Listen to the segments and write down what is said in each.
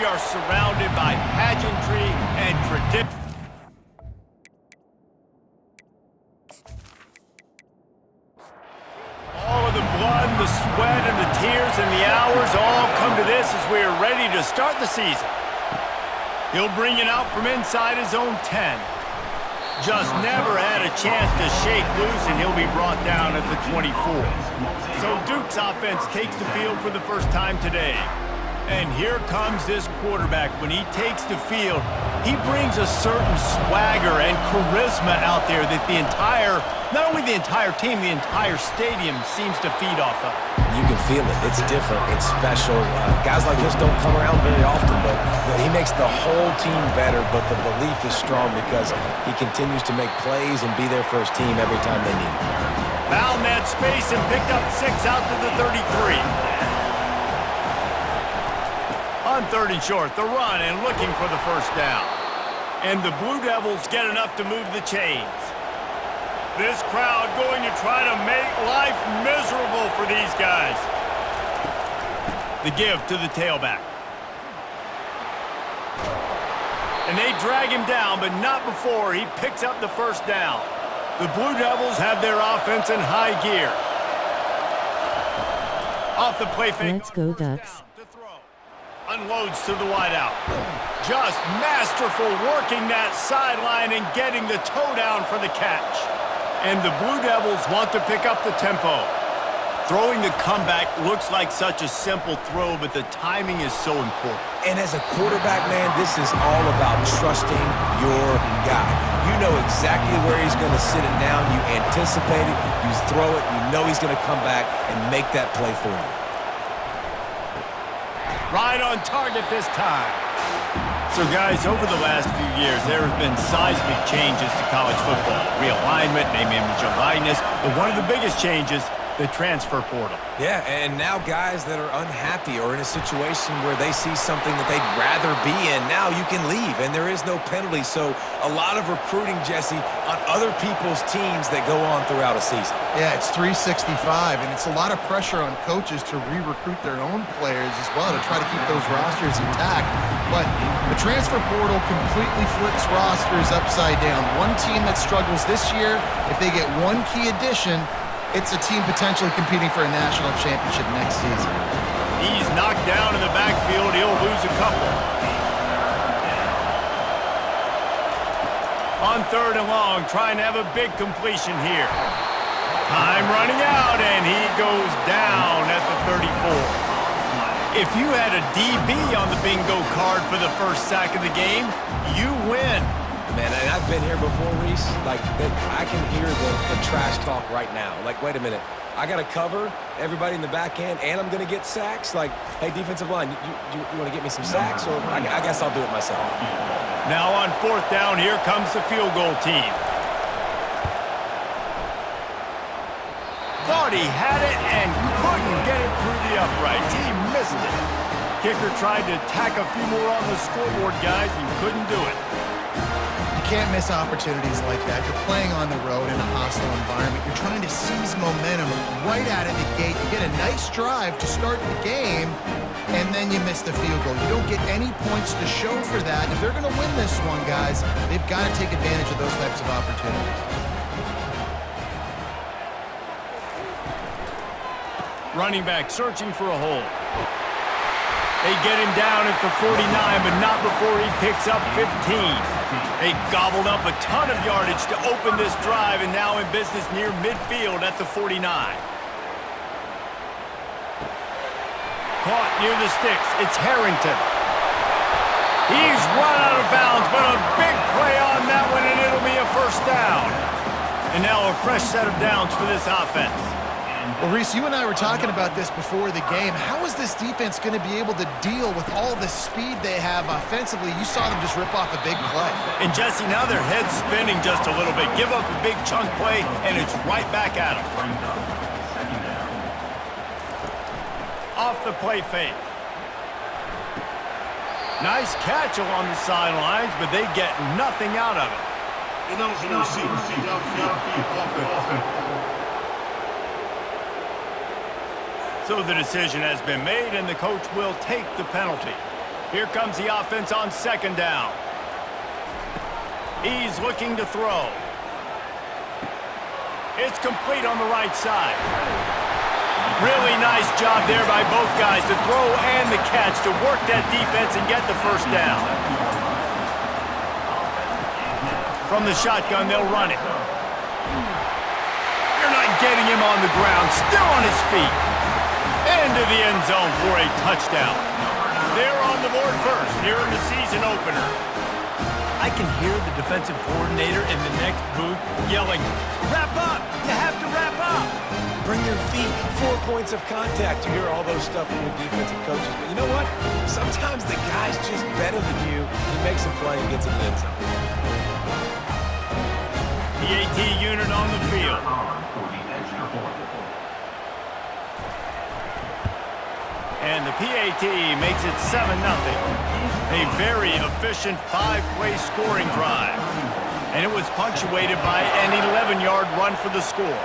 we are surrounded by pageantry and tradition. All of the blood, the sweat, and the tears and the hours all come to this as we are ready to start the season. He'll bring it out from inside his own 10. Just never had a chance to shake loose, and he'll be brought down at the 24. So Duke's offense takes the field for the first time today. And here comes this quarterback. When he takes the field, he brings a certain swagger and charisma out there that not only the entire team, the entire stadium seems to feed off of. You can feel it. It's different. It's special. Guys like this don't come around very often, but he makes the whole team better, but the belief is strong because he continues to make plays and be there for his team every time they need him. Found that space and picked up 6 out to the 33. On 3rd and short, the run and looking for the first down. And the Blue Devils get enough to move the chains. This crowd going to try to make life miserable for these guys. The give to the tailback. And they drag him down, but not before he picks up the first down. The Blue Devils have their offense in high gear. Off the play fake. Let's go Ducks. Unloads to the wideout. Just masterful working that sideline and getting the toe down for the catch. And the Blue Devils want to pick up the tempo. Throwing the comeback looks like such a simple throw, but the timing is so important. And as a quarterback, man, this is all about trusting your guy. You know exactly where he's going to sit it down. You anticipate it. You throw it. You know he's going to come back and make that play for you. Right on target this time. So, guys, over the last few years, there have been seismic changes to college football. Realignment, name, image, and likeness. But one of the biggest changes, the transfer portal. Yeah, and now guys that are unhappy or in a situation where they see something that they'd rather be in, now you can leave, and there is no penalty. So a lot of recruiting, Jesse, on other people's teams that go on throughout a season. Yeah, it's 365, and it's a lot of pressure on coaches to re-recruit their own players as well to try to keep those rosters intact. But the transfer portal completely flips rosters upside down. One team that struggles this year, if they get one key addition, it's a team potentially competing for a national championship next season. He's knocked down in the backfield. He'll lose a couple. On 3rd and long, trying to have a big completion here. Time running out, and he goes down at the 34. If you had a DB on the bingo card for the first sack of the game, you win. Man, and I've been here before, Reese. Like, I can hear the trash talk right now. Like, wait a minute. I got to cover everybody in the back end, and I'm going to get sacks? Like, hey, defensive line, you want to get me some sacks? Or I guess I'll do it myself. Now on 4th down, here comes the field goal team. Thought he had it and couldn't get it through the uprights. He missed it. Kicker tried to tack a few more on the scoreboard, guys, and couldn't do it. You can't miss opportunities like that. You're playing on the road in a hostile environment. You're trying to seize momentum right out of the gate. You get a nice drive to start the game, and then you miss the field goal. You don't get any points to show for that. If they're going to win this one, guys, they've got to take advantage of those types of opportunities. Running back searching for a hole. They get him down at the 49, but not before he picks up 15. They gobbled up a ton of yardage to open this drive, and now in business near midfield at the 49. Caught near the sticks. It's Harrington. He's run out of bounds, but a big play on that one, and it'll be a first down. And now a fresh set of downs for this offense. Well, Reese, you and I were talking about this before the game. How is this defense going to be able to deal with all the speed they have offensively? You saw them just rip off a big play. And, Jesse, now their head's spinning just a little bit. Give up a big chunk play, and it's right back at them. Off the play fake. Nice catch along the sidelines, but they get nothing out of it. So the decision has been made, and the coach will take the penalty. Here comes the offense on second down. He's looking to throw. It's complete on the right side. Really nice job there by both guys to throw and the catch to work that defense and get the first down. From the shotgun, they'll run it. They're not getting him on the ground, still on his feet. Into the end zone for a touchdown. They're on the board first here in the season opener. I can hear the defensive coordinator in the next booth yelling, "Wrap up! You have to wrap up!" Bring your feet, 4 points of contact. You hear all those stuff from your defensive coaches. But you know what? Sometimes the guy's just better than you. He makes a play and gets in the end zone. PAT unit on the field. And the PAT makes it 7-0. A very efficient 5-play scoring drive. And it was punctuated by an 11-yard run for the score.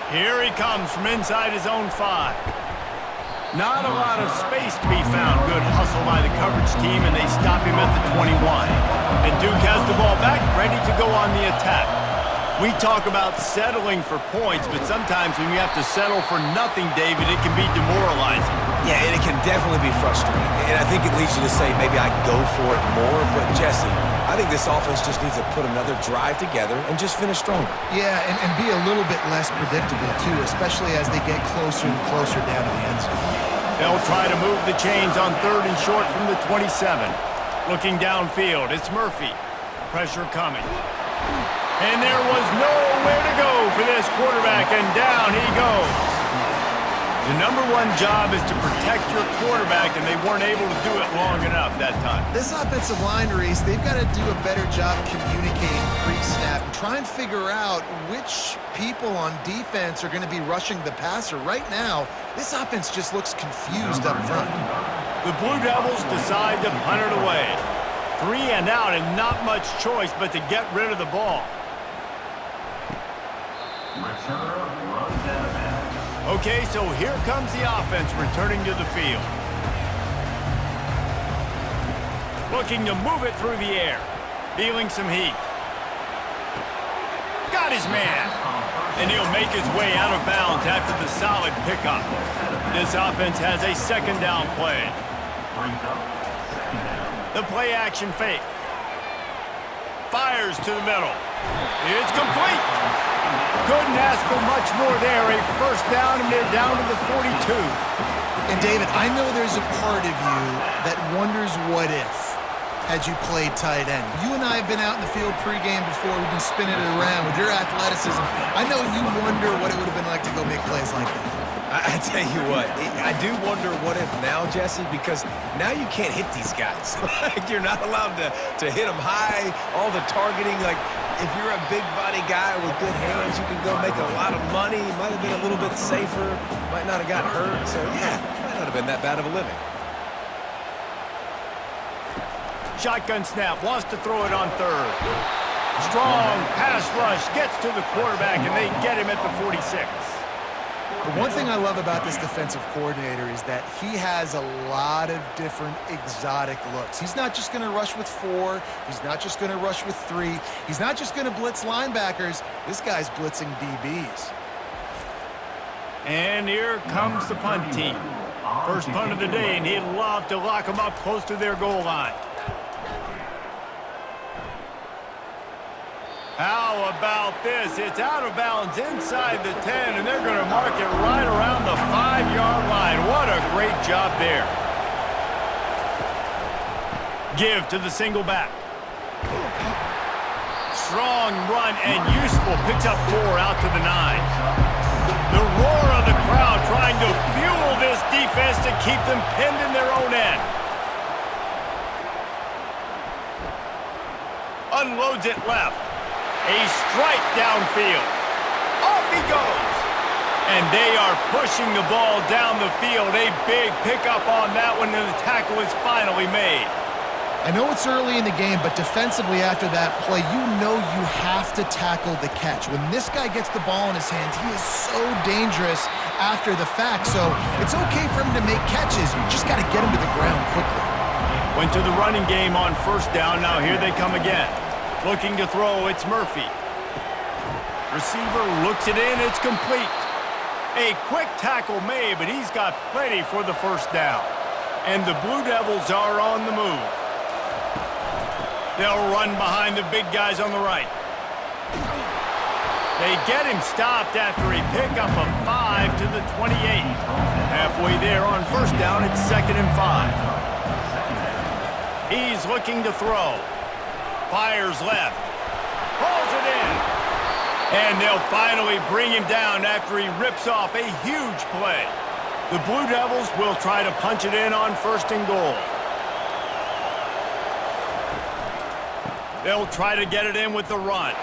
Here he comes from inside his own 5. Not a lot of space to be found. Good hustle by the coverage team, and they stop him at the 21. And Duke has the ball back, ready to go on the attack. We talk about settling for points, but sometimes when you have to settle for nothing, David, it can be demoralizing. Yeah, and it can definitely be frustrating. And I think it leads you to say maybe I'd go for it more. But, Jesse, I think this offense just needs to put another drive together and just finish stronger. Yeah, and be a little bit less predictable, too, especially as they get closer and closer down to the end zone. They'll try to move the chains on 3rd and short from the 27. Looking downfield, it's Murphy. Pressure coming. And there was nowhere to go for this quarterback, and down he goes. The #1 job is to protect your quarterback, and they weren't able to do it long enough that time. This offensive line, Reese, they've got to do a better job communicating pre-snap and try and figure out which people on defense are going to be rushing the passer. Right now, this offense just looks confused up front. The Blue Devils decide to punt it away. 3 and out, and not much choice but to get rid of the ball. Okay, so here comes the offense returning to the field. Looking to move it through the air. Feeling some heat. Got his man. And he'll make his way out of bounds after the solid pickup. This offense has a 2nd down play. The play action fake. Fires to the middle. It's complete. Couldn't ask for much more there. A 1st down, and they're down to the 42. And, David, I know there's a part of you that wonders what if had you played tight end. You and I have been out in the field pregame before. We've been spinning it around with your athleticism. I know you wonder what it would have been like to go make plays like that. I tell you what, I do wonder what if now, Jesse, because now you can't hit these guys. Like, you're not allowed to hit them high, all the targeting. Like, if you're a big body guy with good hands, you can go make a lot of money. Might have been a little bit safer, might not have got hurt. So, yeah, might not have been that bad of a living. Shotgun snap, wants to throw it on 3rd. Strong pass rush, gets to the quarterback, and they get him at the 46. The one thing I love about this defensive coordinator is that he has a lot of different exotic looks. He's not just going to rush with 4. He's not just going to rush with 3. He's not just going to blitz linebackers. This guy's blitzing DBs. And here comes the punt team. First punt of the day, and he'd love to lock them up close to their goal line. How about this? It's out of bounds inside the 10, and they're going to mark it right around the 5-yard line. What a great job there. Give to the single back. Strong run and useful. Picks up 4 out to the 9. The roar of the crowd trying to fuel this defense to keep them pinned in their own end. Unloads it left. A strike downfield. Off he goes. And they are pushing the ball down the field. A big pickup on that one, and the tackle is finally made. I know it's early in the game, but defensively after that play, you know you have to tackle the catch. When this guy gets the ball in his hands, he is so dangerous after the fact. So it's okay for him to make catches. You just got to get him to the ground quickly. Went to the running game on first down. Now here they come again. Looking to throw, it's Murphy. Receiver looks it in, it's complete. A quick tackle made, but he's got plenty for the first down. And the Blue Devils are on the move. They'll run behind the big guys on the right. They get him stopped after a pickup of 5 to the 28. Halfway there on first down, it's 2nd and 5. He's looking to throw. Fires left. Pulls it in. And they'll finally bring him down after he rips off a huge play. The Blue Devils will try to punch it in on 1st and goal. They'll try to get it in with the run.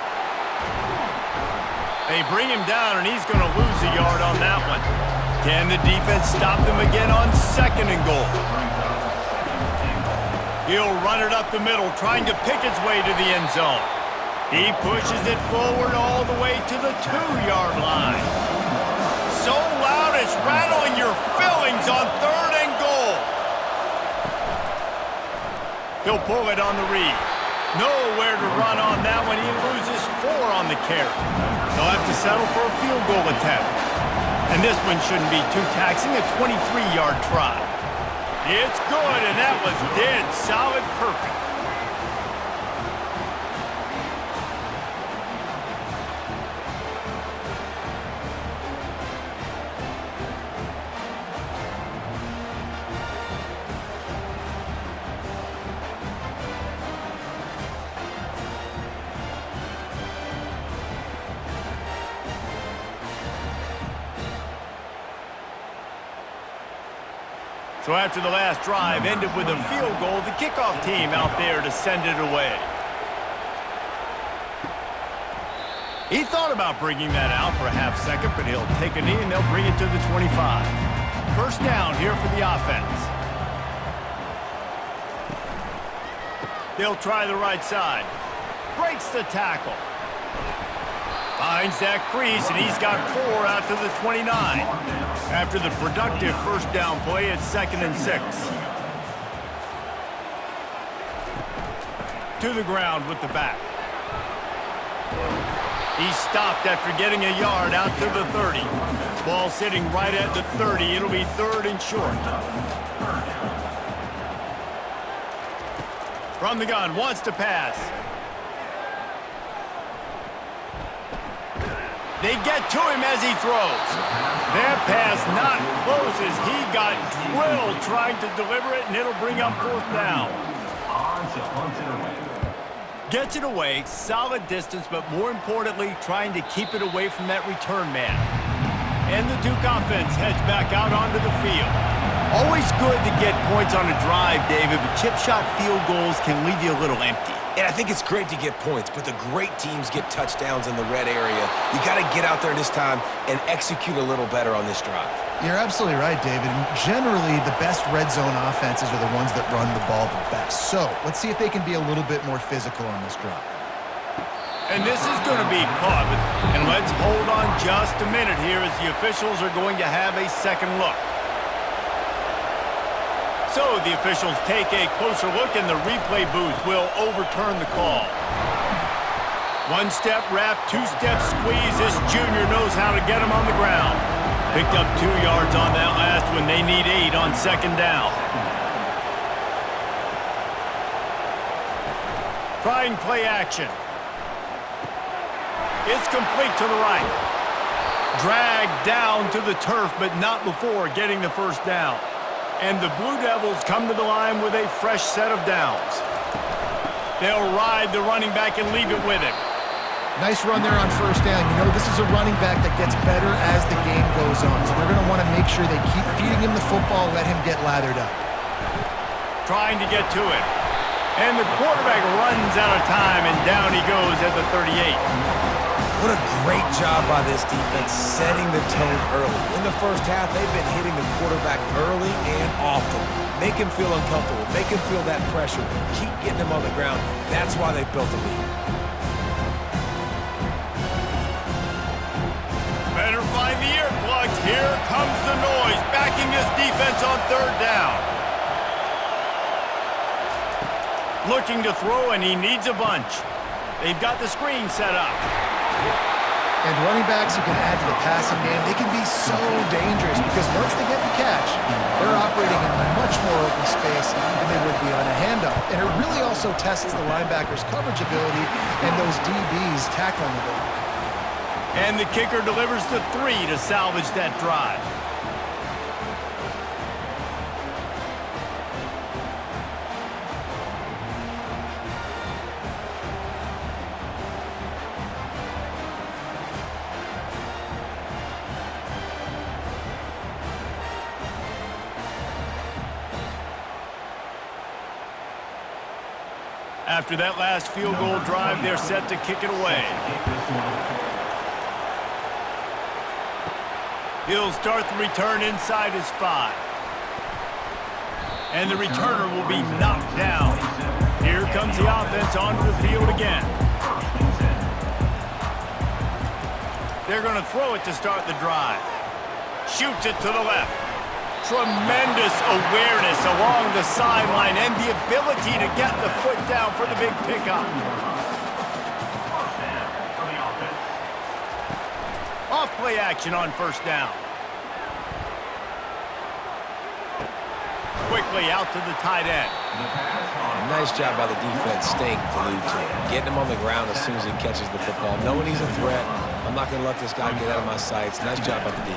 They bring him down, and he's going to lose a yard on that one. Can the defense stop them again on 2nd and goal? He'll run it up the middle, trying to pick his way to the end zone. He pushes it forward all the way to the 2-yard line. So loud it's rattling your fillings on 3rd and goal. He'll pull it on the read. Nowhere to run on that one. He loses 4 on the carry. They'll have to settle for a field goal attempt. And this one shouldn't be too taxing, a 23-yard try. It's good, and that was dead solid perfect. So after the last drive ended with a field goal, the kickoff team out there to send it away. He thought about bringing that out for a half second, but he'll take a knee and they'll bring it to the 25. First down here for the offense. They'll try the right side. Breaks the tackle. Finds that crease, and he's got 4 out to the 29. After the productive first down play, it's 2nd and 6. To the ground with the back. He stopped after getting a yard out to the 30. Ball sitting right at the 30. It'll be 3rd and short. From the gun, wants to pass. They get to him as he throws. That pass not close as he got drilled trying to deliver it, and it'll bring up 4th down. Gets it away, solid distance, but more importantly, trying to keep it away from that return man. And the Duke offense heads back out onto the field. Always good to get points on a drive, David, but chip shot field goals can leave you a little empty. And I think it's great to get points, but the great teams get touchdowns in the red area. You got to get out there this time and execute a little better on this drive. You're absolutely right, David. And generally, the best red zone offenses are the ones that run the ball the best. So let's see if they can be a little bit more physical on this drive. And this is going to be caught. And let's hold on just a minute here as the officials are going to have a second look. So the officials take a closer look, and the replay booth will overturn the call. 1-step wrap, 2-step squeeze. This junior knows how to get him on the ground. Picked up 2 yards on that last one. They need 8 on 2nd down. Trying play action. It's complete to the right. Dragged down to the turf, but not before getting the first down. And the Blue Devils come to the line with a fresh set of downs. They'll ride the running back and leave it with him. Nice run there on first down. You know, this is a running back that gets better as the game goes on. So they're going to want to make sure they keep feeding him the football, let him get lathered up. Trying to get to it. And the quarterback runs out of time, and down he goes at the 38. What a great job by this defense setting the tone early. In the first half, they've been hitting the quarterback early and often. Make him feel uncomfortable. Make him feel that pressure. Keep getting him on the ground. That's why they built the lead. Better find the earplugs. Here comes the noise, backing this defense on third down. Looking to throw, and he needs a bunch. They've got the screen set up. And running backs who can add to the passing game, they can be so dangerous because once they get the catch, they're operating in much more open space than they would be on a handoff. And it really also tests the linebackers' coverage ability and those DBs' tackling ability. And the kicker delivers the 3 to salvage that drive. After that last field goal drive, they're set to kick it away. He'll start the return inside his 5. And the returner will be knocked down. Here comes the offense onto the field again. They're going to throw it to start the drive. Shoots it to the left. Tremendous awareness along the sideline and the ability to get the foot down for the big pickup. Off play action on first down. Quickly out to the tight end. Oh, nice job by the defense staying glued to him. Getting him on the ground as soon as he catches the football. Knowing he's a threat. I'm not going to let this guy get out of my sights. Nice job by the D.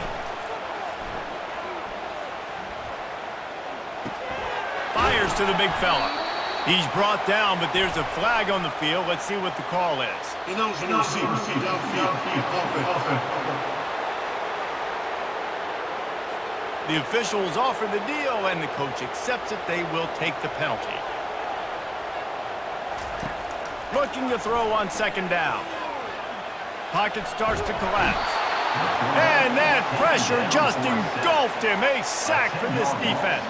Fires to the big fella. He's brought down, but there's a flag on the field. Let's see what the call is. The officials offer the deal, and the coach accepts it. They will take the penalty. Looking to throw on second down. Pocket starts to collapse. And that pressure just engulfed him. A sack for this defense.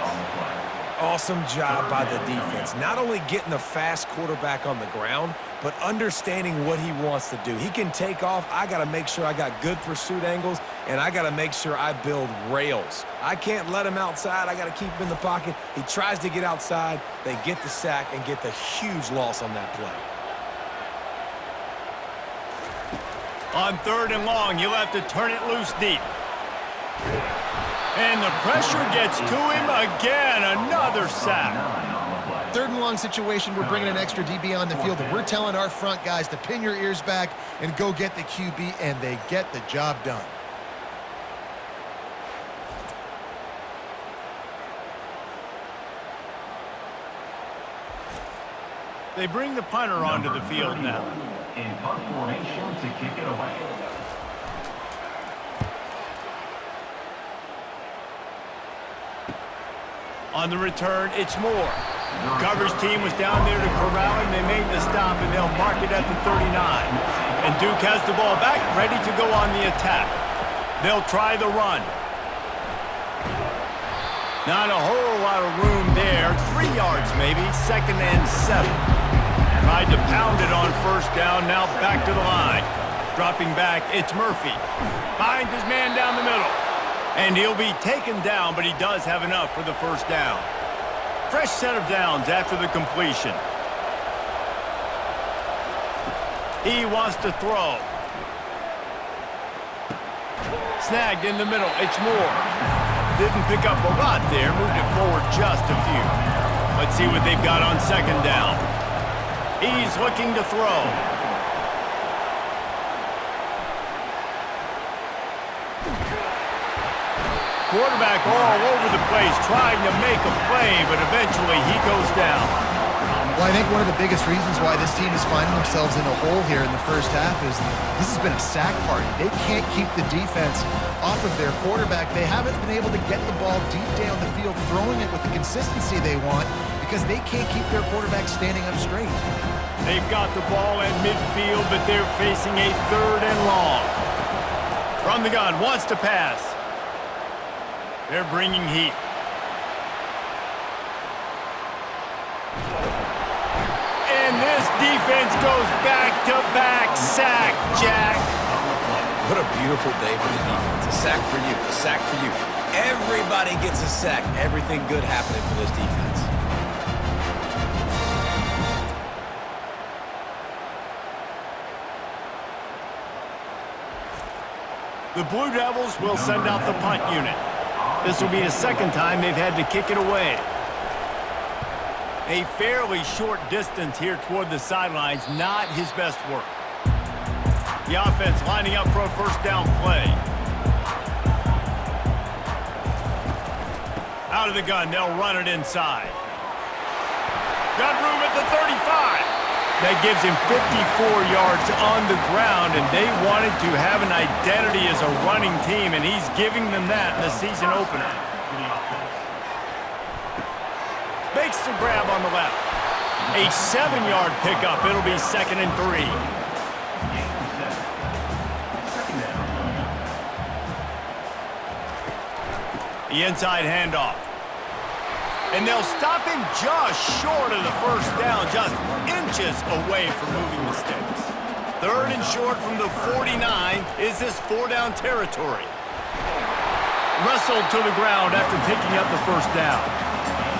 Awesome job by the defense. Not only getting the fast quarterback on the ground, but understanding what he wants to do. He can take off. I got to make sure I got good pursuit angles, and I got to make sure I build rails. I can't let him outside. I got to keep him in the pocket. He tries to get outside. They get the sack and get the huge loss on that play. On third and long, you'll have to turn it loose deep. And the pressure gets to him again. Another sack. Third and long situation, we're bringing an extra DB on the field, and we're telling our front guys to pin your ears back and go get the QB, and they get the job done. They bring the punter onto the field now. In punt formation to kick it away. On the return, it's Moore. Coverage team was down there to corral him. They made the stop, and they'll mark it at the 39. And Duke has the ball back, ready to go on the attack. They'll try the run. Not a whole lot of room there. 3 yards maybe, 2nd and 7. Tried to pound it on first down, now back to the line. Dropping back, it's Murphy. Finds his man down the middle. And he'll be taken down, but he does have enough for the first down. Fresh set of downs after the completion. He wants to throw. Snagged in the middle, it's Moore. Didn't pick up a lot there, moved it forward just a few. Let's see what they've got on second down. He's looking to throw. Quarterback all over the place, trying to make a play, but eventually he goes down. Well, I think one of the biggest reasons why this team is finding themselves in a hole here in the first half is this has been a sack party. They can't keep the defense off of their quarterback. They haven't been able to get the ball deep down the field, throwing it with the consistency they want because they can't keep their quarterback standing up straight. They've got the ball at midfield, but they're facing a 3rd and long. From the gun, wants to pass. They're bringing heat. this defense goes back-to-back sack, Jack. What a beautiful day for the defense. A sack for you, a sack for you. Everybody gets a sack. Everything good happening for this defense. The Blue Devils will send out the punt unit. This will be the second time they've had to kick it away. A fairly short distance here toward the sidelines, not his best work. The offense lining up for a first down play. Out of the gun, they'll run it inside. Got room at the 35. That gives him 54 yards on the ground, and they wanted to have an identity as a running team, and he's giving them that in the season opener. Makes the grab on the left. A 7-yard pickup. It'll be 2nd and 3. The inside handoff. And they'll stop him just short of the first down, just inches away from moving the sticks. 3rd and short from the 49 is this 4-down territory. Wrestled to the ground after picking up the first down.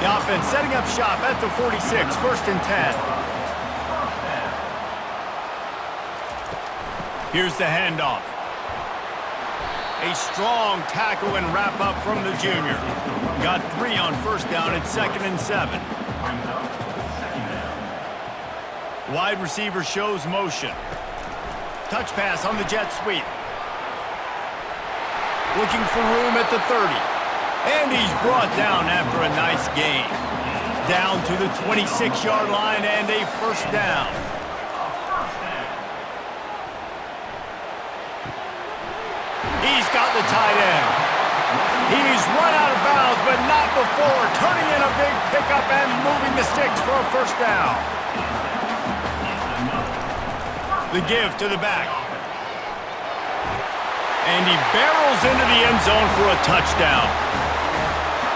The offense setting up shop at the 46, 1st and 10. Here's the handoff. A strong tackle and wrap-up from the junior. Got 3 on first down at 2nd and 7. Wide receiver shows motion. Touch pass on the jet sweep. Looking for room at the 30. And he's brought down after a nice gain. Down to the 26-yard line and a first down. He's got the tight end. He's run out of bounds, but not before turning in a big pickup and moving the sticks for a first down. The give to the back. And he barrels into the end zone for a touchdown.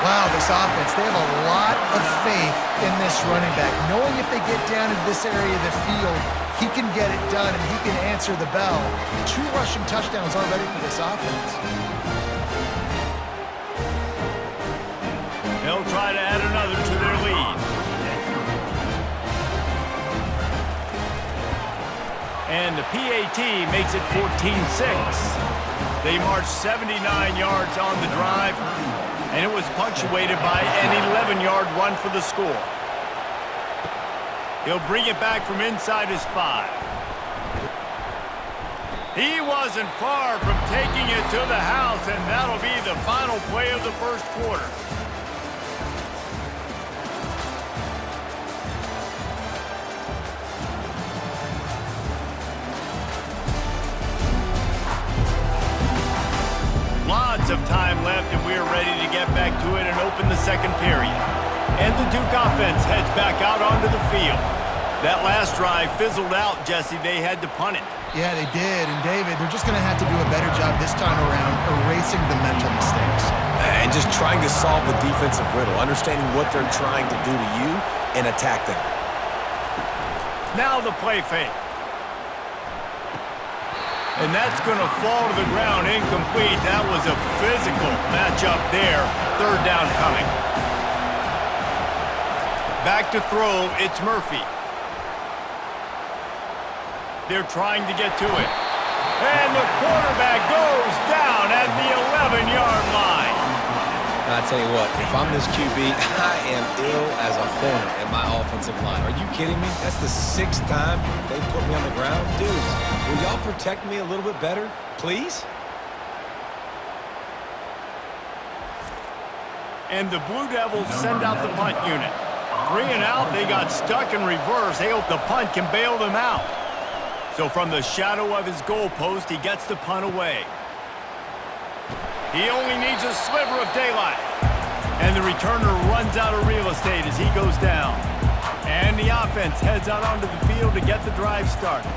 Wow, this offense, they have a lot of faith in this running back, knowing if they get down into this area of the field, he can get it done and he can answer the bell. 2 rushing touchdowns already for this offense. They'll try to add another to their lead. And the PAT makes it 14-6. They marched 79 yards on the drive, and it was punctuated by an 11-yard run for the score. He'll bring it back from inside his 5. He wasn't far from taking it to the house, and that'll be the final play of the first quarter. Lots of time left, and we're ready to get back to it and open the second period. And the Duke offense heads back out onto the field. That last drive fizzled out, Jesse. They had to punt it. Yeah, they did. And, David, they're just going to have to do a better job this time around erasing the mental mistakes. And just trying to solve the defensive riddle, understanding what they're trying to do to you and attack them. Now the play fake. And that's going to fall to the ground incomplete. That was a physical matchup there. 3rd down coming. Back to throw, it's Murphy. They're trying to get to it. And the quarterback goes down at the 11-yard line. I tell you what, if I'm this QB, I am ill as a hornet in my offensive line. Are you kidding me? That's the 6th time they put me on the ground. Dudes, will y'all protect me a little bit better, please? And the Blue Devils send out the punt unit. 3 and out, they got stuck in reverse. They hope the punt can bail them out. So from the shadow of his goalpost, he gets the punt away. He only needs a sliver of daylight. And the returner runs out of real estate as he goes down. And the offense heads out onto the field to get the drive started.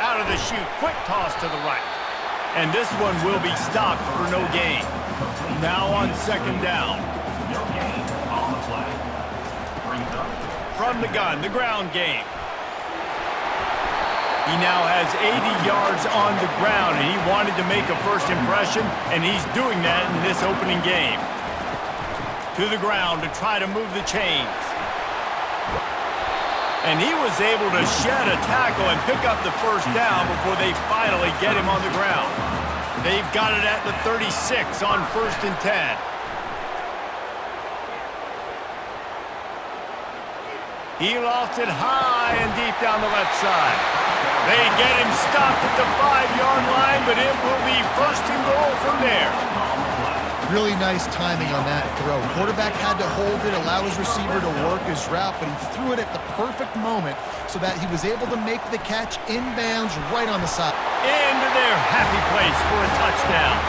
Out of the chute, quick toss to the right. And this one will be stopped for no gain. Now on 2nd down. No gain on the play. Brings up from the gun, the ground game. He now has 80 yards on the ground, and he wanted to make a first impression, and he's doing that in this opening game. To the ground to try to move the chains. And he was able to shed a tackle and pick up the first down before they finally get him on the ground. They've got it at the 36 on 1st and 10. He lost it high and deep down the left side. They get him stopped at the 5-yard line, but it will be 1st and goal from there. Really nice timing on that throw. Quarterback had to hold it, allow his receiver to work his route, but he threw it at the perfect moment so that he was able to make the catch inbounds right on the side. Into their happy place for a touchdown.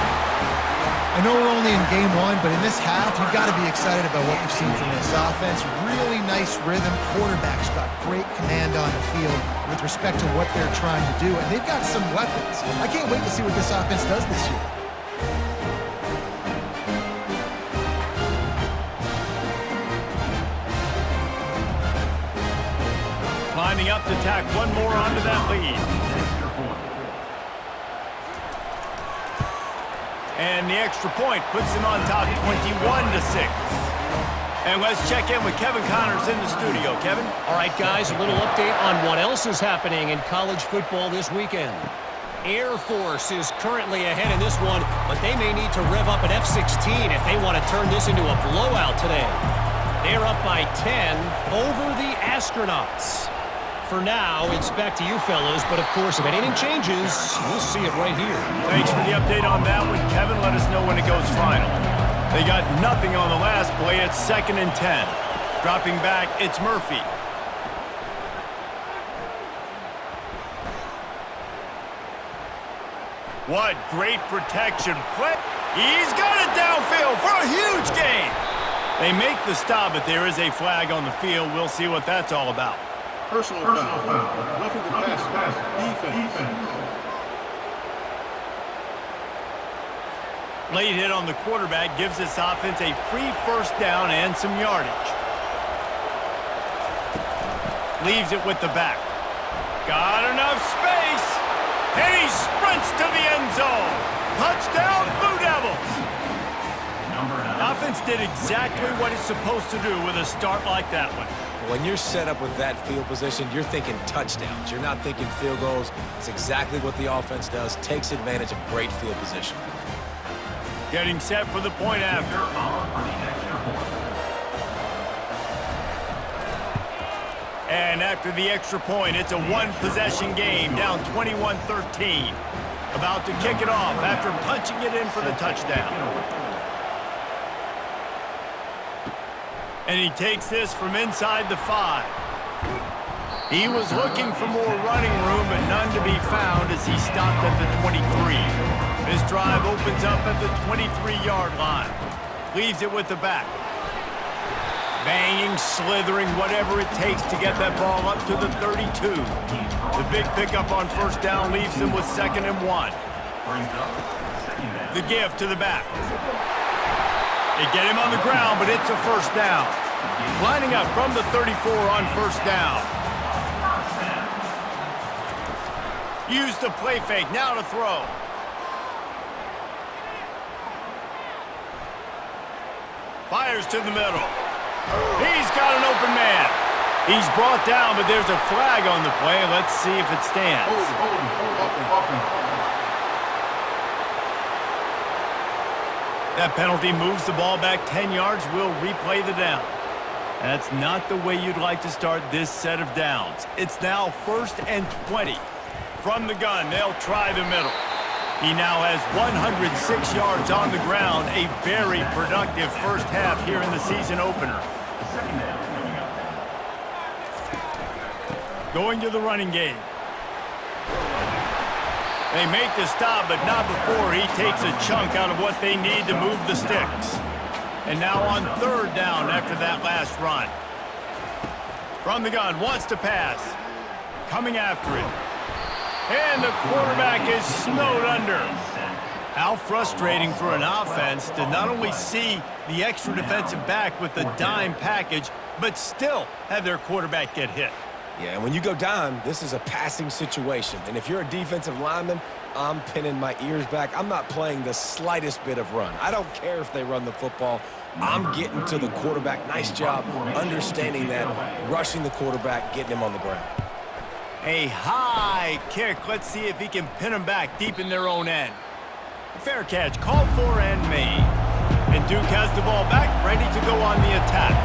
I know we're only in game one, but in this half, you've got to be excited about what you've seen from this offense. Really nice rhythm. Quarterback's got great command on the field with respect to what they're trying to do, and they've got some weapons. I can't wait to see what this offense does this year. Lining up to tack one more onto that lead. And the extra point puts them on top 21-6. And let's check in with Kevin Connors in the studio. Kevin? All right, guys, a little update on what else is happening in college football this weekend. Air Force is currently ahead in this one, but they may need to rev up an F-16 if they want to turn this into a blowout today. They're up by 10 over the Astronauts. For now, it's back to you fellas, but of course, if anything changes, we'll see it right here. Thanks for the update on that one, Kevin. Let us know when it goes final. They got nothing on the last play. It's 2nd and 10. Dropping back, it's Murphy. What great protection. He's got it downfield for a huge gain. They make the stop, but there is a flag on the field. We'll see what that's all about. Personal foul. Roughing the pass. Defense. Late hit on the quarterback gives this offense a free first down and some yardage. Leaves it with the back. Got enough space. And he sprints to the end zone. Touchdown, Blue Devils. The offense did exactly what it's supposed to do with a start like that one. When you're set up with that field position, you're thinking touchdowns. You're not thinking field goals. It's exactly what the offense does. Takes advantage of great field position. Getting set for the point after. And after the extra point, it's a one-possession game, down 21-13. About to kick it off after punching it in for the touchdown. And he takes this from inside the 5. He was looking for more running room, but none to be found as he stopped at the 23. This drive opens up at the 23-yard line. Leaves it with the back. Banging, slithering, whatever it takes to get that ball up to the 32. The big pickup on first down leaves them with 2nd and 1. The give to the back. They get him on the ground, but it's a first down. Lining up from the 34 on first down. Use the play fake, now to throw. Fires to the middle. He's got an open man. He's brought down, but there's a flag on the play. Let's see if it stands. That penalty moves the ball back 10 yards. We'll replay the down. That's not the way you'd like to start this set of downs. It's now 1st and 20. From the gun, they'll try the middle. He now has 106 yards on the ground. A very productive first half here in the season opener. Going to the running game. They make the stop, but not before he takes a chunk out of what they need to move the sticks. And now on 3rd down after that last run. From the gun, wants to pass. Coming after it. And the quarterback is snowed under. How frustrating for an offense to not only see the extra defensive back with the dime package, but still have their quarterback get hit. Yeah, and when you go dime, this is a passing situation. And if you're a defensive lineman, I'm pinning my ears back. I'm not playing the slightest bit of run. I don't care if they run the football. I'm getting to the quarterback. Nice job understanding that, rushing the quarterback, getting him on the ground. A high kick. Let's see if he can pin them back deep in their own end. Fair catch, called for and made. And Duke has the ball back, ready to go on the attack.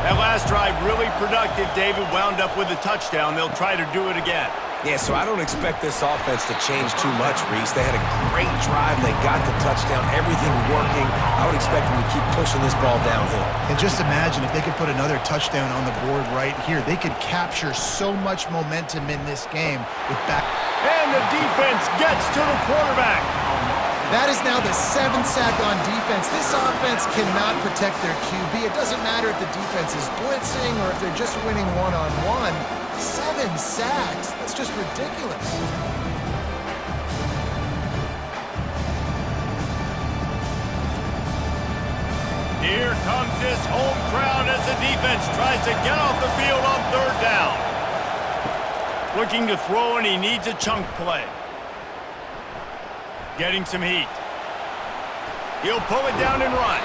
That last drive really productive. David wound up with a touchdown. They'll try to do it again. Yeah, so I don't expect this offense to change too much, Reese. They had a great drive. They got the touchdown. Everything working. I would expect them to keep pushing this ball downhill. And just imagine if they could put another touchdown on the board right here. They could capture so much momentum in this game with back. And the defense gets to the quarterback. That is now the 7th sack on defense. This offense cannot protect their QB. It doesn't matter if the defense is blitzing or if they're just winning one-on-one. 7 sacks. That's just ridiculous. Here comes this home crowd as the defense tries to get off the field on 3rd down. Looking to throw, and he needs a chunk play. Getting some heat. He'll pull it down and run.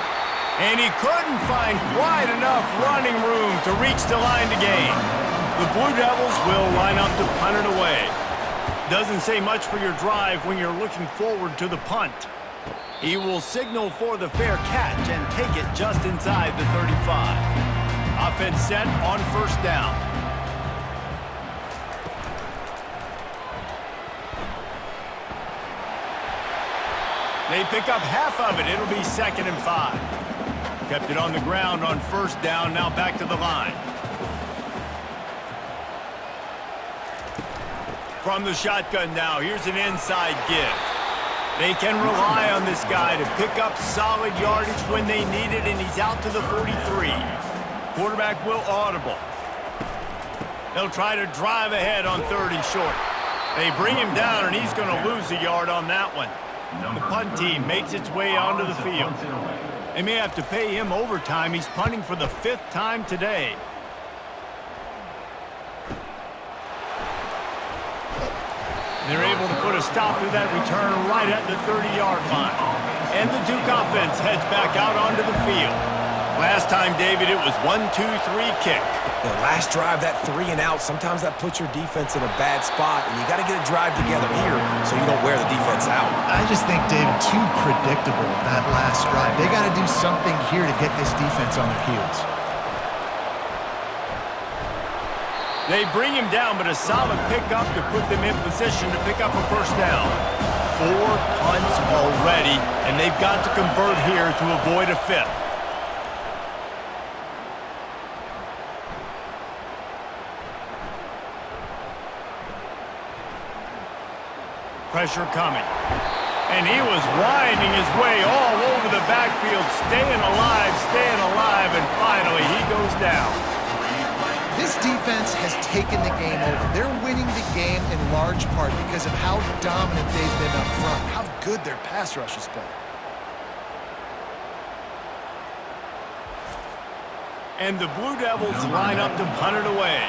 And he couldn't find quite enough running room to reach the line to gain. The Blue Devils will line up to punt it away. Doesn't say much for your drive when you're looking forward to the punt. He will signal for the fair catch and take it just inside the 35. Offense set on 1st down. They pick up half of it. It'll be 2nd and 5. Kept it on the ground on 1st down. Now back to the line. From the shotgun now, here's an inside give. They can rely on this guy to pick up solid yardage when they need it, and he's out to the 43. Quarterback will audible. They'll try to drive ahead on 3rd and short. They bring him down, and he's going to lose a yard on that one. The punt team makes its way onto the field. They may have to pay him overtime. He's punting for the 5th time today. They're able to put a stop to that return right at the 30-yard line. And the Duke offense heads back out onto the field. Last time, David, it was 1-2-3 kick. The last drive, that 3 and out, sometimes that puts your defense in a bad spot, and you got to get a drive together here so you don't wear the defense out. I just think, David, too predictable, that last drive. They got to do something here to get this defense on their heels. They bring him down, but a solid pickup to put them in position to pick up a 1st down. 4 punts already, and they've got to convert here to avoid a 5th. Pressure coming. And he was winding his way all over the backfield, staying alive, and finally he goes down. This defense has taken the game over. They're winning the game in large part because of how dominant they've been up front, how good their pass rush has been. And the Blue Devils line up to punt it away.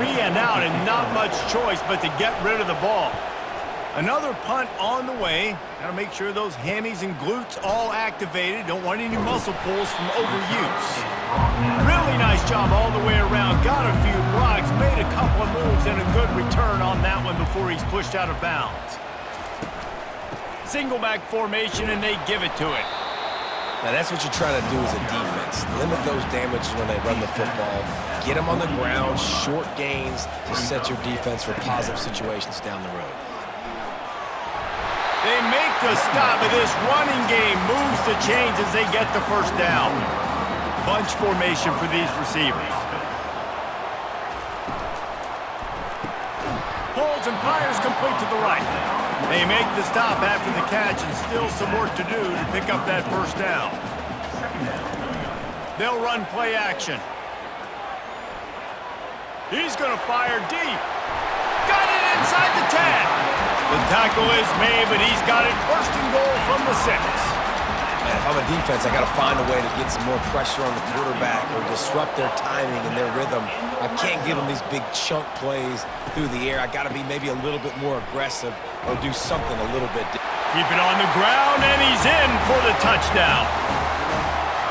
3 and out, and not much choice but to get rid of the ball. Another punt on the way. Got to make sure those hammies and glutes all activated. Don't want any muscle pulls from overuse. Really nice job all the way around. Got a few blocks, made a couple of moves, and a good return on that one before he's pushed out of bounds. Single back formation, and they give it to it. Now, that's what you try to do as a defense. Limit those damages when they run the football. Get them on the ground, short gains to set your defense for positive situations down the road. They make the stop, but this running game moves the chains as they get the 1st down. Bunch formation for these receivers. Pulls and fires complete to the right. They make the stop after the catch, and still some work to do to pick up that 1st down. They'll run play action. He's going to fire deep. Got it inside the 10. The tackle is made, but he's got it first and goal from the 6. Man, if I'm a defense, I got to find a way to get some more pressure on the quarterback or disrupt their timing and their rhythm. I can't give them these big chunk plays through the air. I got to be maybe a little bit more aggressive or do something a little bit different. Keep it on the ground, and he's in for the touchdown.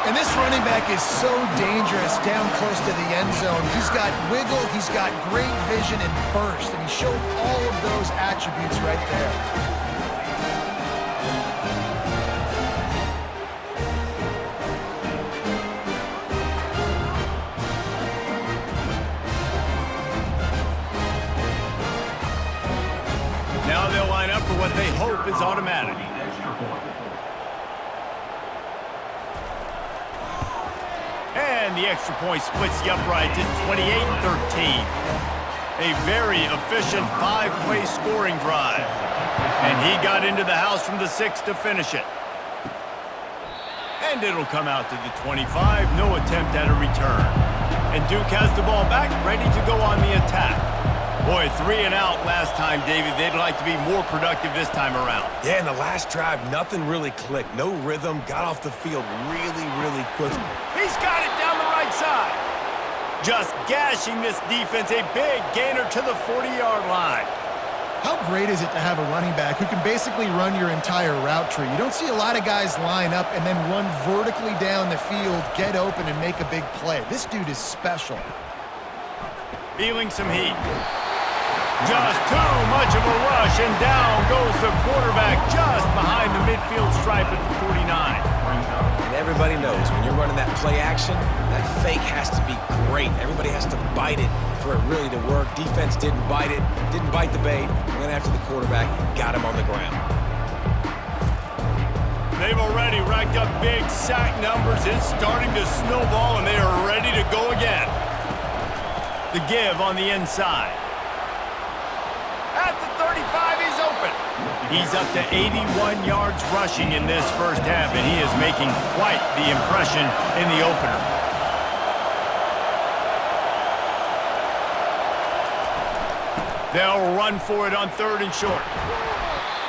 And this running back is so dangerous down close to the end zone. He's got wiggle, he's got great vision and burst, and he showed all of those attributes right there. Now they'll line up for what they hope is automatic. And the extra point splits the uprights. It's 28-13. A very efficient 5-play scoring drive. And he got into the house from the 6 to finish it. And it'll come out to the 25. No attempt at a return. And Duke has the ball back, ready to go on the attack. Boy, 3 and out last time, David. They'd like to be more productive this time around. Yeah, in the last drive, nothing really clicked. No rhythm. Got off the field really, really quick. He's got it down the right side. Just gashing this defense. A big gainer to the 40-yard line. How great is it to have a running back who can basically run your entire route tree? You don't see a lot of guys line up and then run vertically down the field, get open, and make a big play. This dude is special. Feeling some heat. Just too much of a rush, and down goes the quarterback just behind the midfield stripe at the 49. And everybody knows when you're running that play action, that fake has to be great. Everybody has to bite it for it really to work. Defense didn't bite it, didn't bite the bait, went after the quarterback, got him on the ground. They've already racked up big sack numbers. It's starting to snowball, and they are ready to go again. The give on the inside. At the 35, he's open. He's up to 81 yards rushing in this first half, and he is making quite the impression in the opener. They'll run for it on 3rd and short.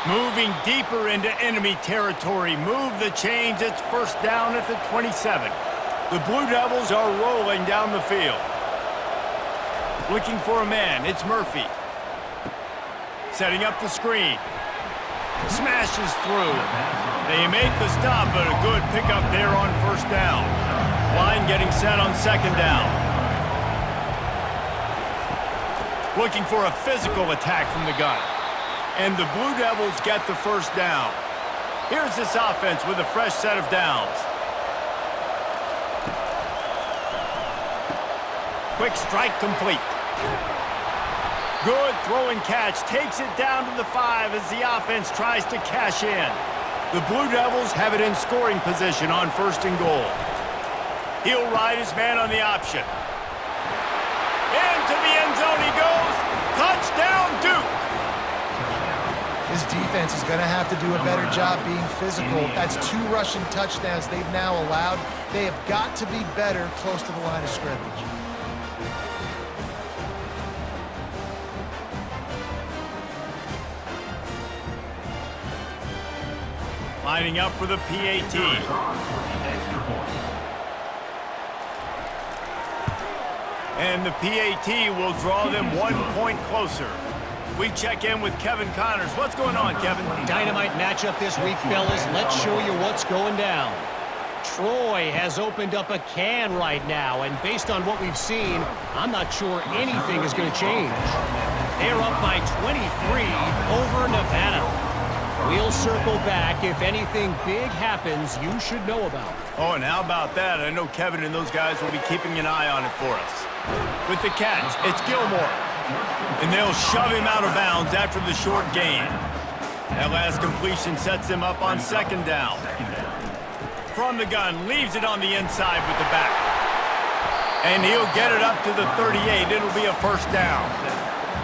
Moving deeper into enemy territory. Move the chains. It's first down at the 27. The Blue Devils are rolling down the field. Looking for a man. It's Murphy. Setting up the screen. Smashes through. They make the stop, but a good pickup there on first down. Line getting set on 2nd down. Looking for a physical attack from the gun. And the Blue Devils get the first down. Here's this offense with a fresh set of downs. Quick strike complete. Good throwing catch. Takes it down to the 5 as the offense tries to cash in. The Blue Devils have it in scoring position on 1st and goal. He'll ride his man on the option. Into the end zone he goes. Touchdown, Duke. This defense is going to have to do a better job being physical. That's 2 rushing touchdowns they've now allowed. They have got to be better close to the line of scrimmage. Lining up for the PAT. And the PAT will draw them 1 point closer. We check in with Kevin Connors. What's going on, Kevin? Dynamite matchup this week, fellas. Let's show you what's going down. Troy has opened up a can right now, and based on what we've seen, I'm not sure anything is going to change. They're up by 23 over Nevada. We'll circle back if anything big happens you should know about. Oh, and how about that? I know Kevin and those guys will be keeping an eye on it for us. With the catch, it's Gilmore. And they'll shove him out of bounds after the short gain. That last completion sets them up on 2nd down. From the gun, leaves it on the inside with the back. And he'll get it up to the 38. It'll be a first down.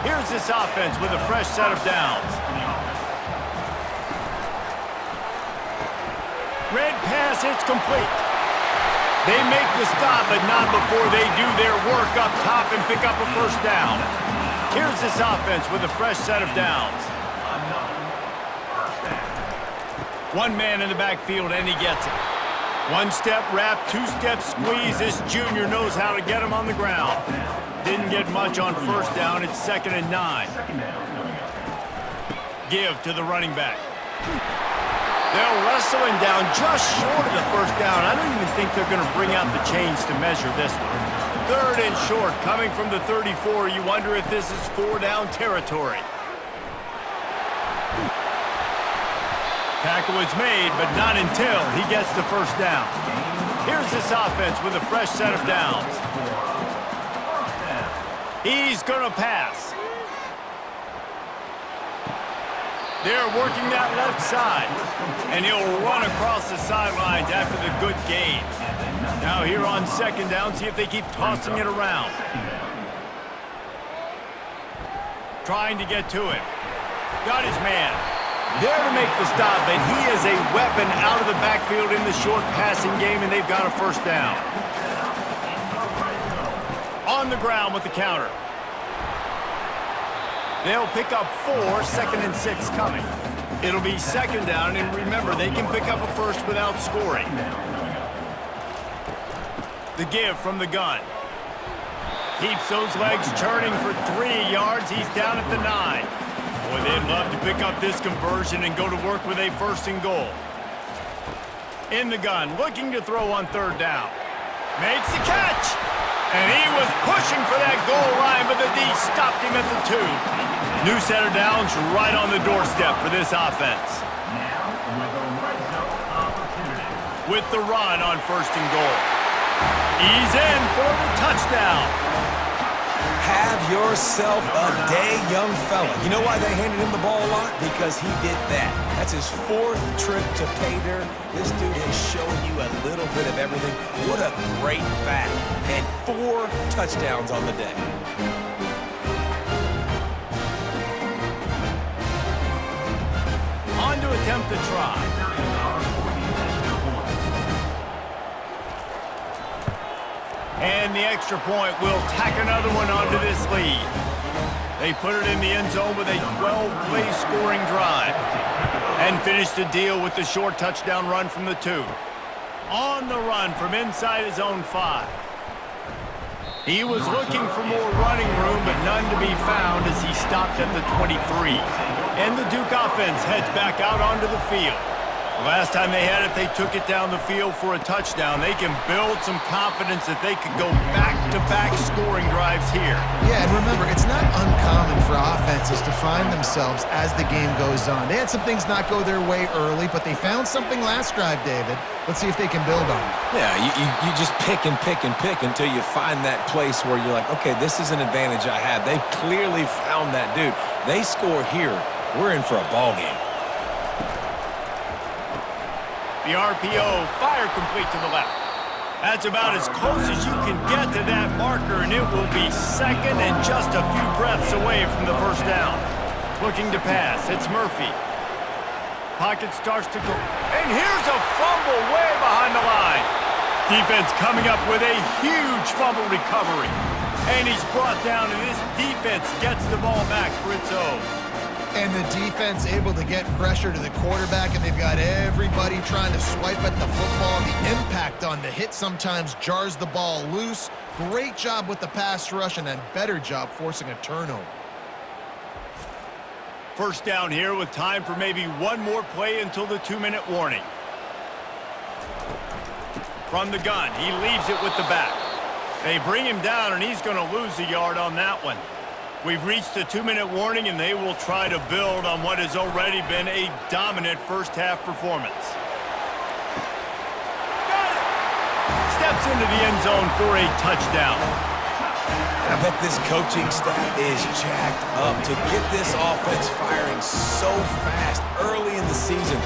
Here's this offense with a fresh set of downs. Red pass, it's complete. They make the stop, but not before they do their work up top and pick up a first down. Here's this offense with a fresh set of downs. One man in the backfield, and he gets it. One-step wrap, two-step squeeze. This junior knows how to get him on the ground. Didn't get much on first down. It's 2nd and 9. Give to the running back. They'll wrestle him down just short of the first down. I don't even think they're going to bring out the chains to measure this one. 3rd and short, coming from the 34. You wonder if this is 4-down territory. Tackle is made, but not until he gets the first down. Here's this offense with a fresh set of downs. He's going to pass. They're working that left side, and he'll run across the sidelines after the good gain. Now here on 2nd down, see if they keep tossing it around. Trying to get to him. Got his man. There to make the stop, and he is a weapon out of the backfield in the short passing game, and they've got a first down. On the ground with the counter. They'll pick up 4, 2nd and 6 coming. It'll be 2nd down, and remember, they can pick up a first without scoring. The give from the gun. Keeps those legs churning for 3 yards. He's down at the 9. Boy, they'd love to pick up this conversion and go to work with a 1st and goal. In the gun, looking to throw on 3rd down. Makes the catch! And he was pushing for that goal line, but the D stopped him at the 2. New set of downs right on the doorstep for this offense. With the run on 1st and goal. He's in for the touchdown. Have yourself a day, young fella. You know why they handed him the ball a lot? Because he did that. That's his 4th trip to pay dirt. This dude has shown you a little bit of everything. What a great back. And 4 touchdowns on the day. On to attempt the try. And the extra point will tack another one onto this lead. They put it in the end zone with a 12-play scoring drive. And finish the deal with the short touchdown run from the 2. On the run from inside his own 5. He was looking for more running room, but none to be found as he stopped at the 23. And the Duke offense heads back out onto the field. Last time they had it, they took it down the field for a touchdown. They can build some confidence that they could go back-to-back scoring drives here. Yeah, and remember, it's not uncommon for offenses to find themselves as the game goes on. They had some things not go their way early, but they found something last drive, David. Let's see if they can build on it. Yeah, you just pick and pick and pick until you find that place where you're like, okay, this is an advantage I have. They clearly found that dude. They score here. We're in for a ball game. The RPO, fire complete to the left. That's about as close as you can get to that marker, and it will be 2nd and just a few breaths away from the first down. Looking to pass, it's Murphy. Pocket starts to go, and here's a fumble way behind the line. Defense coming up with a huge fumble recovery. And he's brought down, and this defense gets the ball back for its own. And the defense able to get pressure to the quarterback, and they've got everybody trying to swipe at the football. The impact on the hit sometimes jars the ball loose. Great job with the pass rush, and a better job forcing a turnover. First down here with time for maybe one more play until the 2-minute warning. From the gun, he leaves it with the back. They bring him down, and he's going to lose a yard on that one. We've reached the 2-minute warning, and they will try to build on what has already been a dominant first-half performance. Got it! Steps into the end zone for a touchdown. And I bet this coaching staff is jacked up to get this offense firing so fast early in the season,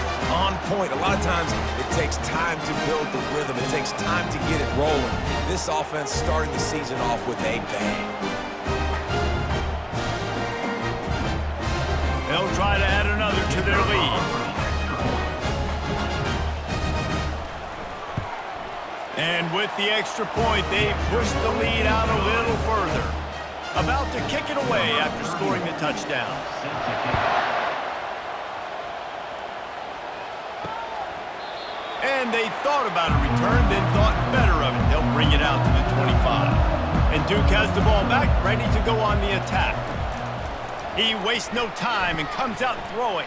on point. A lot of times it takes time to build the rhythm. It takes time to get it rolling. This offense starting the season off with a bang. They'll try to add another to their lead. And with the extra point, they push the lead out a little further. About to kick it away after scoring the touchdown. And they thought about a return, then thought better of it. They'll bring it out to the 25. And Duke has the ball back, ready to go on the attack. He wastes no time and comes out throwing.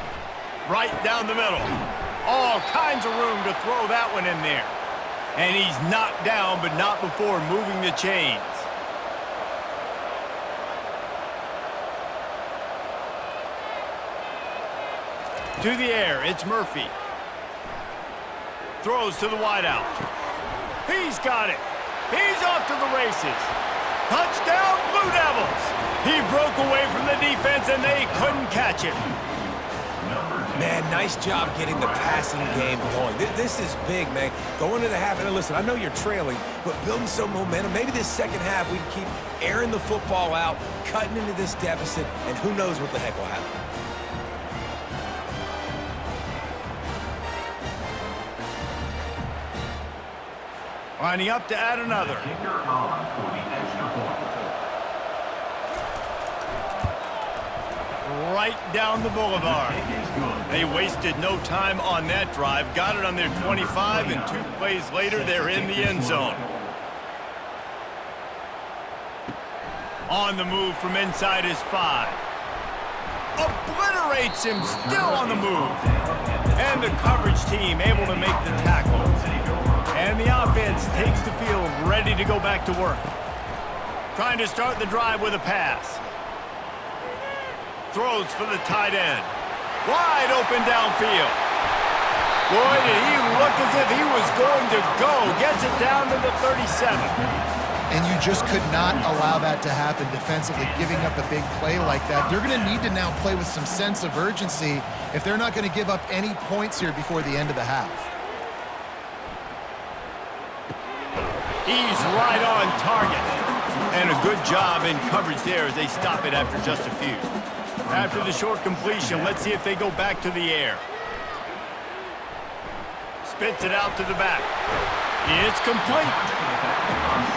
Right down the middle. All kinds of room to throw that one in there. And he's knocked down, but not before moving the chains. To the air, it's Murphy. Throws to the wideout. He's got it. He's off to the races. Touchdown, Blue Devils. He broke away from the defense, and they couldn't catch him. Man, nice job getting the passing game going. This is big, man. Going to the half, and listen, I know you're trailing, but building some momentum. Maybe this second half we can keep airing the football out, cutting into this deficit, and who knows what the heck will happen. Lining up to add another. Kicker on for the extra point. Right down the boulevard. Kick is good. They wasted no time on that drive. Got it on their 25, and 2 plays later, they're in the end zone. On the move from inside his 5. Obliterates him, still on the move. And the coverage team able to make the tackle. And the offense takes the field, ready to go back to work. Trying to start the drive with a pass. Throws for the tight end. Wide open downfield. Boy, did he look as if he was going to go. Gets it down to the 37. And you just could not allow that to happen defensively, giving up a big play like that. They're going to need to now play with some sense of urgency if they're not going to give up any points here before the end of the half. He's right on target. And a good job in coverage there as they stop it after just a few. After the short completion, let's see if they go back to the air. Spits it out to the back. It's complete.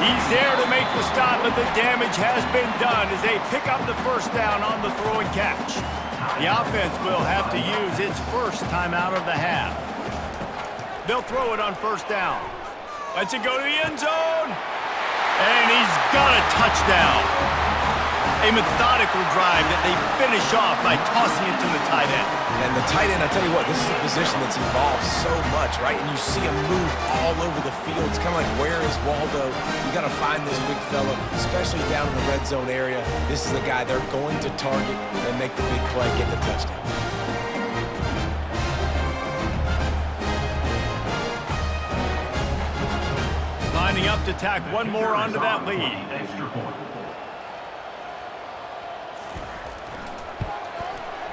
He's there to make the stop, but the damage has been done as they pick up the first down on the throw and catch. The offense will have to use its first timeout of the half. They'll throw it on first down. Lets it go to the end zone. And he's got a touchdown. A methodical drive that they finish off by tossing it to the tight end. And the tight end, I tell you what, this is a position that's evolved so much, right? And you see him move all over the field. It's kind of like, where is Waldo? You got to find this big fella, especially down in the red zone area. This is the guy they're going to target and make the big play, get the touchdown. Lining up to tack one more onto that lead. Extra point.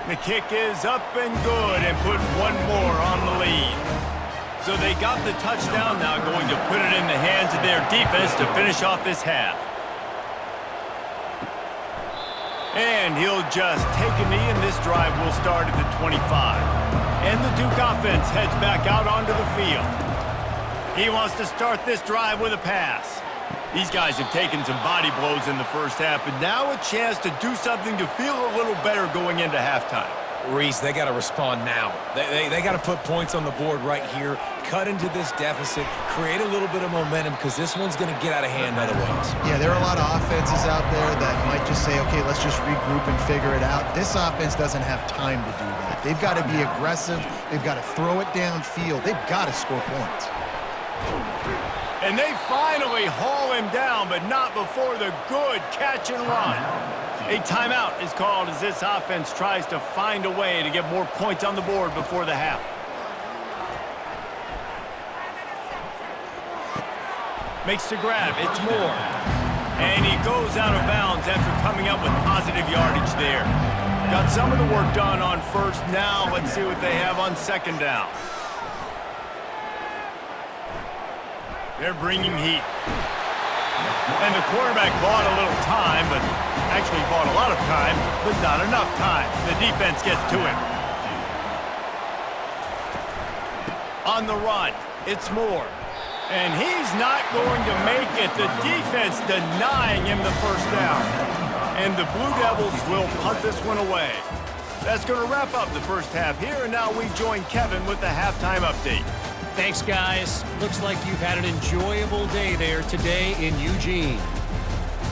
The kick is up and good and put one more on the lead. So they got the touchdown, now going to put it in the hands of their defense to finish off this half. And he'll just take a knee, and this drive will start at the 25. And the Duke offense heads back out onto the field. He wants to start this drive with a pass. These guys have taken some body blows in the first half, but now a chance to do something to feel a little better going into halftime. Reese, they got to respond now. They got to put points on the board right here, cut into this deficit, create a little bit of momentum, because this one's going to get out of hand otherwise. Yeah, there are a lot of offenses out there that might just say, okay, let's just regroup and figure it out. This offense doesn't have time to do that. They've got to be aggressive. They've got to throw it downfield. They've got to score points. And they finally haul him down, but not before the good catch and run. A timeout is called as this offense tries to find a way to get more points on the board before the half. Makes the grab, it's Moore. And he goes out of bounds after coming up with positive yardage there. Got some of the work done on first. Now let's see what they have on second down. They're bringing heat. And the quarterback bought a little time, but actually bought a lot of time, but not enough time. The defense gets to him. On the run, it's Moore. And he's not going to make it. The defense denying him the first down. And the Blue Devils will punt this one away. That's going to wrap up the first half here, and now we join Kevin with the halftime update. Thanks, guys. Looks like you've had an enjoyable day there today in Eugene.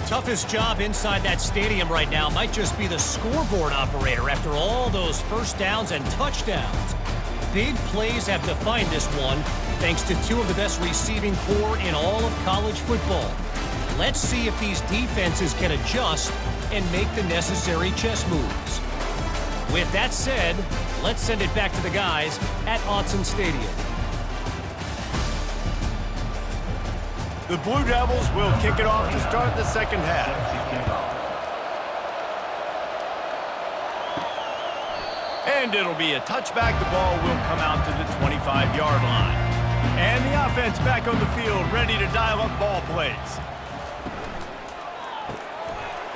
Toughest job inside that stadium right now might just be the scoreboard operator after all those first downs and touchdowns. Big plays have defined this one, thanks to two of the best receiving corps in all of college football. Let's see if these defenses can adjust and make the necessary chess moves. With that said, let's send it back to the guys at Autzen Stadium. The Blue Devils will kick it off to start the second half. And it'll be a touchback. The ball will come out to the 25-yard line. And the offense back on the field, ready to dial up ball plays.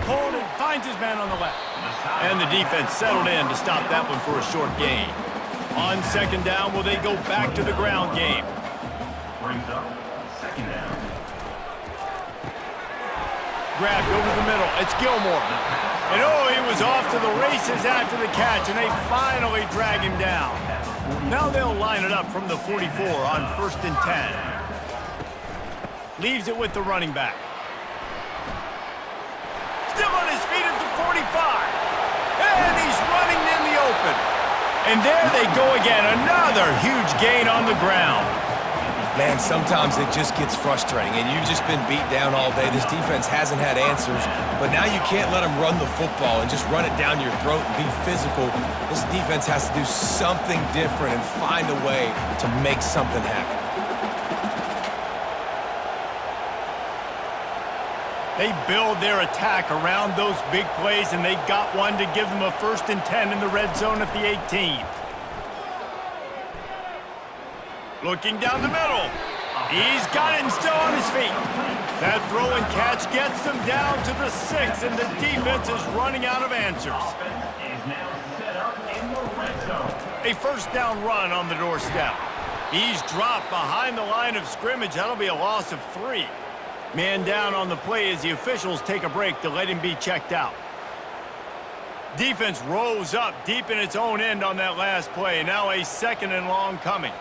Holden finds his man on the left. And the defense settled in to stop that one for a short gain. On second down, will they go back to the ground game? Brings up second down. Grabbed over the middle. It's Gilmore. And oh, he was off to the races after the catch, and they finally drag him down. Now they'll line it up from the 44 on 1st and 10. Leaves it with the running back. Still on his feet at the 45. And he's running in the open. And there they go again. Another huge gain on the ground. Man, sometimes it just gets frustrating, and you've just been beat down all day. This defense hasn't had answers, but now you can't let them run the football and just run it down your throat and be physical. This defense has to do something different and find a way to make something happen. They build their attack around those big plays, and they got one to give them a 1st and 10 in the red zone at the 18. Looking down the middle. He's got it and still on his feet. That throw and catch gets them down to the 6, and the defense is running out of answers. Is now set up in the red zone. A first down run on the doorstep. He's dropped behind the line of scrimmage. That'll be a loss of 3. Man down on the play as the officials take a break to let him be checked out. Defense rose up deep in its own end on that last play. Now a 2nd and long coming.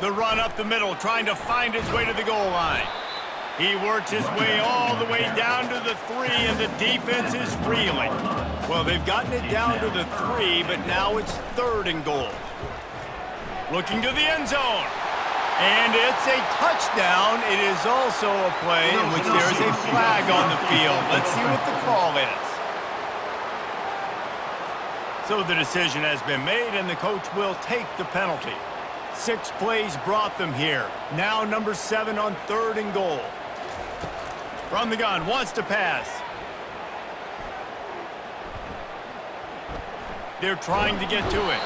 The run up the middle, trying to find his way to the goal line. He works his way all the way down to the 3, and the defense is reeling. Well, they've gotten it down to the 3, but now it's 3rd and goal. Looking to the end zone. And it's a touchdown. It is also a play in which there is a flag on the field. Let's see what the call is. So the decision has been made, and the coach will take the penalty. 6 plays brought them here. Now number 7 on 3rd and goal. From the gun, wants to pass. They're trying to get to it.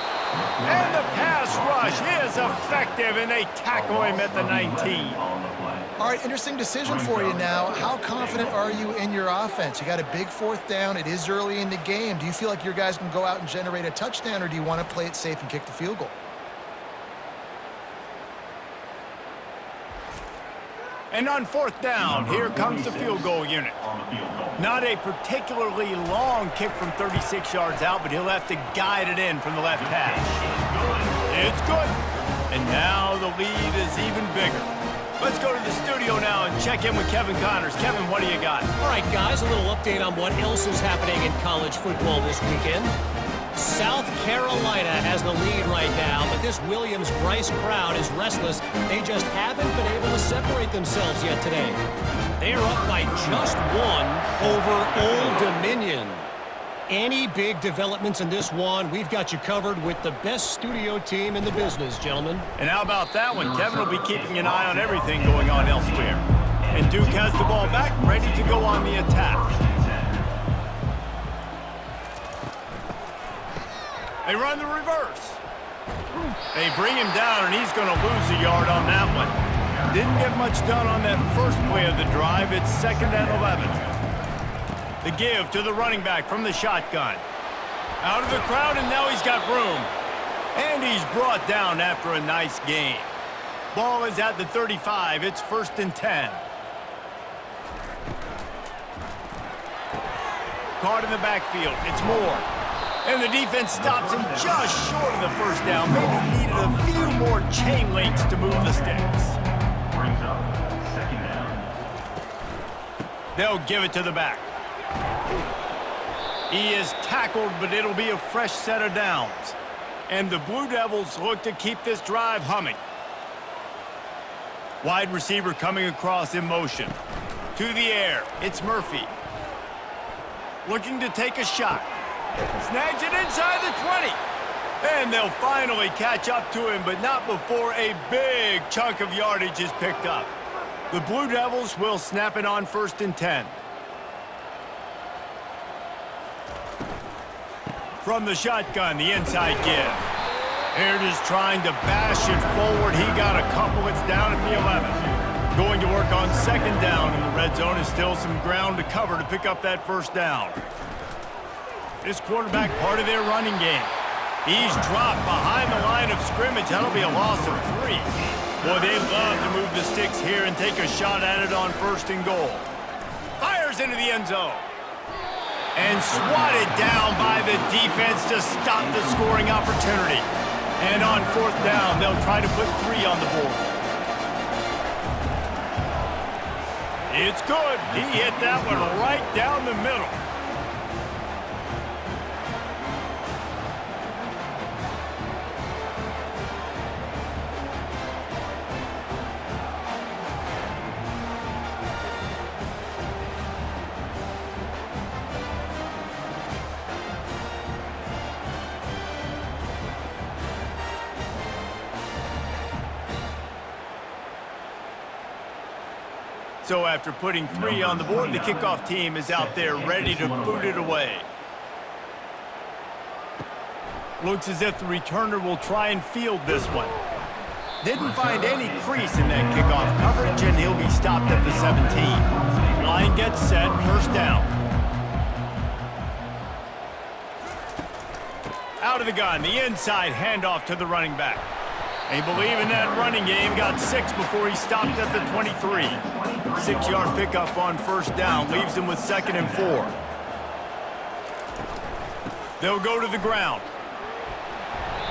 And the pass rush is effective, and they tackle him at the 19. All right, interesting decision for you now. How confident are you in your offense? You got a big 4th down. It is early in the game. Do you feel like your guys can go out and generate a touchdown, or do you want to play it safe and kick the field goal? And on 4th down, here comes the field goal unit. Not a particularly long kick from 36 yards out, but he'll have to guide it in from the left hash. It's good. And now the lead is even bigger. Let's go to the studio now and check in with Kevin Connors. Kevin, what do you got? All right, guys, a little update on what else is happening in college football this weekend. South Carolina has the lead right now, but this Williams-Brice crowd is restless. They just haven't been able to separate themselves yet today. They are up by just 1 over Old Dominion. Any big developments in this one, we've got you covered with the best studio team in the business, gentlemen. And how about that one? Kevin will be keeping an eye on everything going on elsewhere. And Duke has the ball back, ready to go on the attack. They run the reverse. They bring him down, and he's going to lose a yard on that one. Didn't get much done on that first play of the drive. It's 2nd and 11. The give to the running back from the shotgun. Out of the crowd, and now he's got room. And he's brought down after a nice gain. Ball is at the 35. It's 1st and 10. Caught in the backfield. It's Moore. And the defense stops him just short of the first down. Maybe needed a few more chain links to move the sticks. Brings up second down. They'll give it to the back. He is tackled, but it'll be a fresh set of downs. And the Blue Devils look to keep this drive humming. Wide receiver coming across in motion. To the air, it's Murphy. Looking to take a shot. Snags it inside the 20. And they'll finally catch up to him, but not before a big chunk of yardage is picked up. The Blue Devils will snap it on 1st and 10. From the shotgun, the inside give. Aird is trying to bash it forward. He got a couple. It's down at the 11. Going to work on 2nd down, and the red zone is still some ground to cover to pick up that 1st down. This quarterback part of their running game. He's dropped behind the line of scrimmage. That'll be a loss of 3. Boy, they love to move the sticks here and take a shot at it on 1st and goal. Fires into the end zone. And swatted down by the defense to stop the scoring opportunity. And on 4th down, they'll try to put 3 on the board. It's good. He hit that one right down the middle. So after putting 3 on the board, the kickoff team is out there ready to boot it away. Looks as if the returner will try and field this one. Didn't find any crease in that kickoff coverage, and he'll be stopped at the 17. Line gets set, 1st down. Out of the gun, the inside handoff to the running back. They believe in that running game. Got 6 before he stopped at the 23. 6-yard pickup on 1st down. Leaves him with 2nd and 4. They'll go to the ground.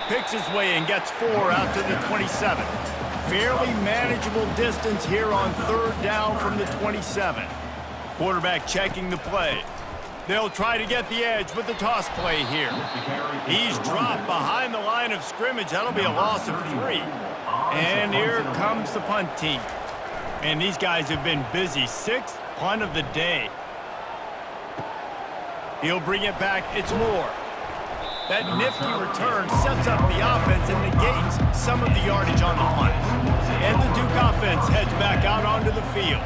Picks his way and gets 4 out to the 27. Fairly manageable distance here on 3rd down from the 27. Quarterback checking the play. They'll try to get the edge with the toss play here. He's dropped behind the line of scrimmage. That'll be a loss of 3. And here comes the punt team. And these guys have been busy. 6th punt of the day. He'll bring it back. It's Moore. That nifty return sets up the offense and negates some of the yardage on the punt. And the Duke offense heads back out onto the field.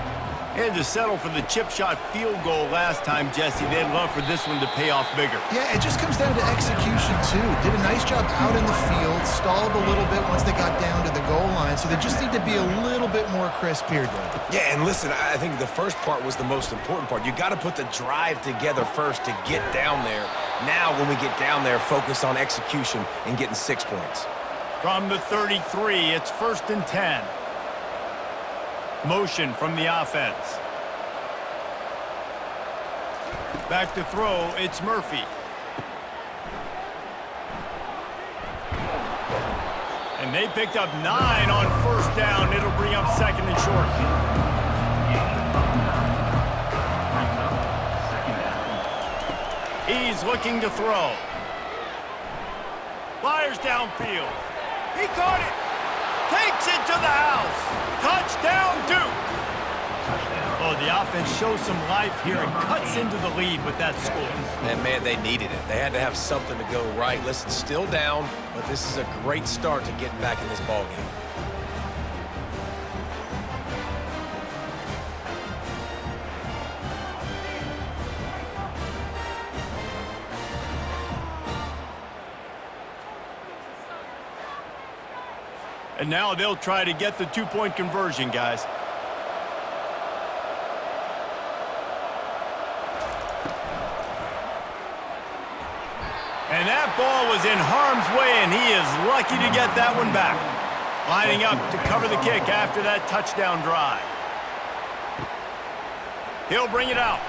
And to settle for the chip shot field goal last time, Jesse, they'd love for this one to pay off bigger. Yeah, it just comes down to execution, too. Did a nice job out in the field, stalled a little bit once they got down to the goal line, so they just need to be a little bit more crisp here, Doug. Yeah, and listen, I think the first part was the most important part. You got to put the drive together first to get down there. Now, when we get down there, focus on execution and getting 6 points. From the 33, it's 1st and 10. Motion from the offense. Back to throw, it's Murphy. And they picked up 9 on 1st down. It'll bring up 2nd and short. He's looking to throw. Fires downfield. He caught it. Takes it to the house. Touchdown, Duke. Oh, the offense shows some life here and cuts into the lead with that score. And, man, they needed it. They had to have something to go right. Listen, still down, but this is a great start to getting back in this ballgame. And now they'll try to get the 2-point conversion, guys. And that ball was in harm's way, and he is lucky to get that one back. Lining up to cover the kick after that touchdown drive. He'll bring it out.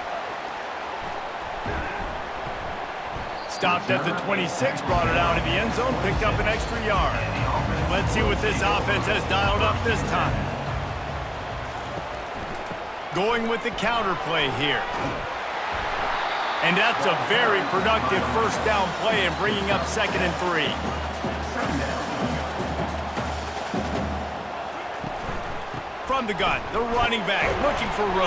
stopped at the 26, brought it out of the end zone, picked up an extra yard. Let's see what this offense has dialed up this time. Going with the counter play here. And that's a very productive first down play and bringing up 2nd and 3. From the gun, the running back looking for room.